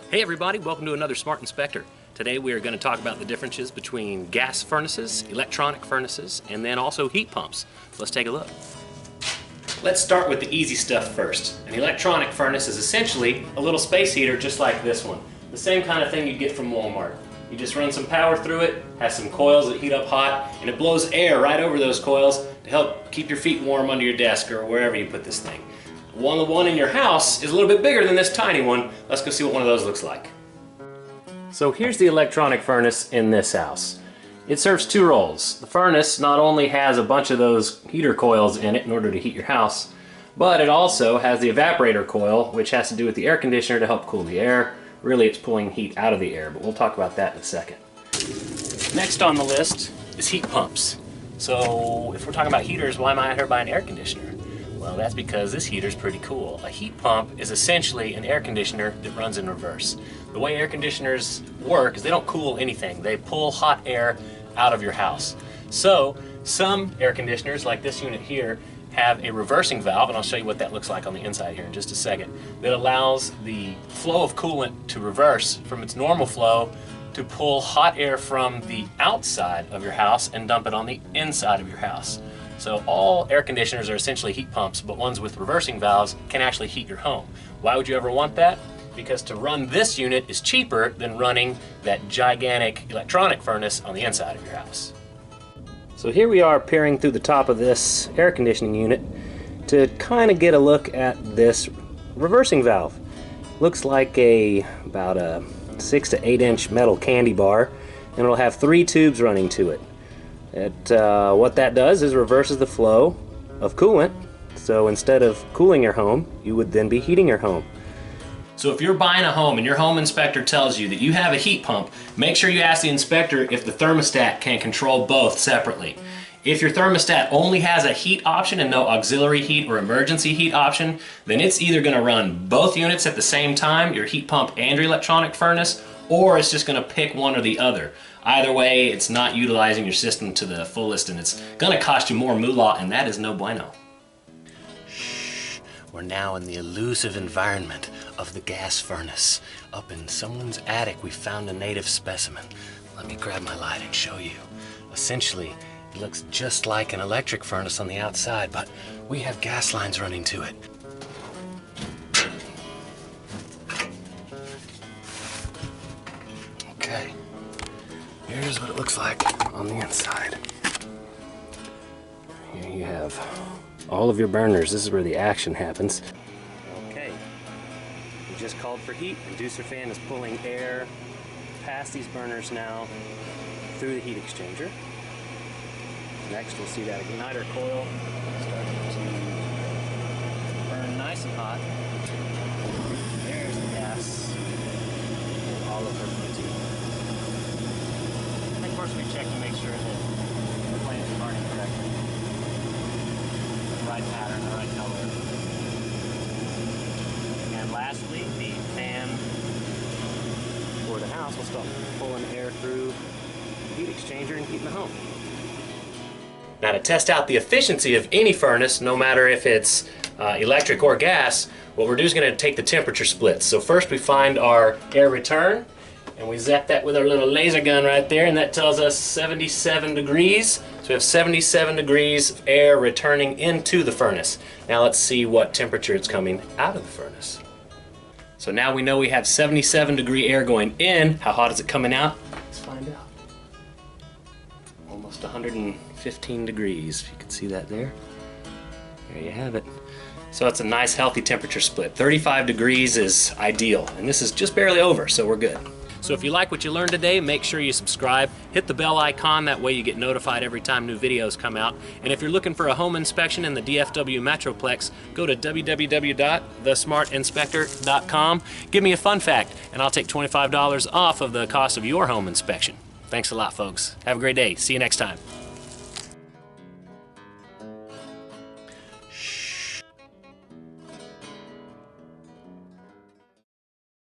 Hey everybody, welcome to another Smart Inspector. Today we are going to talk about the differences between gas furnaces, electronic furnaces, and then also heat pumps. Let's take a look. Let's start with the easy stuff first. An electronic furnace is essentially a little space heater just like this one. The same kind of thing you'd get from Walmart. You just run some power through it, has some coils that heat up hot, and it blows air right over those coils to help keep your feet warm under your desk or wherever you put this thing. The one in your house is a little bit bigger than this tiny one. Let's go see what one of those looks like. So here's the electronic furnace in this house. It serves two roles. The furnace not only has a bunch of those heater coils in it in order to heat your house, but it also has the evaporator coil, which has to do with the air conditioner to help cool the air. Really, it's pulling heat out of the air, but we'll talk about that in a second. Next on the list is heat pumps. So if we're talking about heaters, why am I out here buying an air conditioner? Well, that's because this heater's pretty cool. A heat pump is essentially an air conditioner that runs in reverse. The way air conditioners work is they don't cool anything. They pull hot air out of your house. So some air conditioners, like this unit here, have a reversing valve, and I'll show you what that looks like on the inside here in just a second, that allows the flow of coolant to reverse from its normal flow to pull hot air from the outside of your house and dump it on the inside of your house. So all air conditioners are essentially heat pumps, but ones with reversing valves can actually heat your home. Why would you ever want that? Because to run this unit is cheaper than running that gigantic electronic furnace on the inside of your house. So here we are peering through the top of this air conditioning unit to kind of get a look at this reversing valve. Looks like about a 6 to 8 inch metal candy bar, and it'll have 3 tubes running to it. What that does is reverses the flow of coolant, so instead of cooling your home, you would then be heating your home. So if you're buying a home and your home inspector tells you that you have a heat pump, make sure you ask the inspector if the thermostat can control both separately. If your thermostat only has a heat option and no auxiliary heat or emergency heat option, then it's either going to run both units at the same time, your heat pump and your electronic furnace, or it's just going to pick one or the other. Either way, it's not utilizing your system to the fullest, and it's going to cost you more moolah, and that is no bueno. Shh, we're now in the elusive environment of the gas furnace. Up in someone's attic, we found a native specimen. Let me grab my light and show you. Essentially, it looks just like an electric furnace on the outside, but we have gas lines running to it. Okay. Here's what it looks like on the inside. Here you have all of your burners. This is where the action happens. Okay, we just called for heat. The inducer fan is pulling air past these burners now through the heat exchanger. Next we'll see that igniter coil starting to burn nice and hot. There's the gas all over the tube. Of course, we check to make sure that the flame is burning correctly. The right pattern, the right color. And lastly, the fan for the house will start pulling air through the heat exchanger and heating the home. Now, to test out the efficiency of any furnace, no matter if it's electric or gas, what we're doing is going to take the temperature splits. So first we find our air return, and we zap that with our little laser gun right there, and that tells us 77 degrees. So we have 77 degrees of air returning into the furnace. Now let's see what temperature it's coming out of the furnace. So now we know we have 77 degree air going in. How hot is it coming out? Let's find out. Almost 115 degrees, if you can see that there. There you have it. So it's a nice healthy temperature split. 35 degrees is ideal, and this is just barely over, so we're good. So if you like what you learned today, make sure you subscribe, hit the bell icon, that way you get notified every time new videos come out. And if you're looking for a home inspection in the DFW Metroplex, go to www.thesmartinspector.com. Give me a fun fact, and I'll take $25 off of the cost of your home inspection. Thanks a lot, folks. Have a great day. See you next time.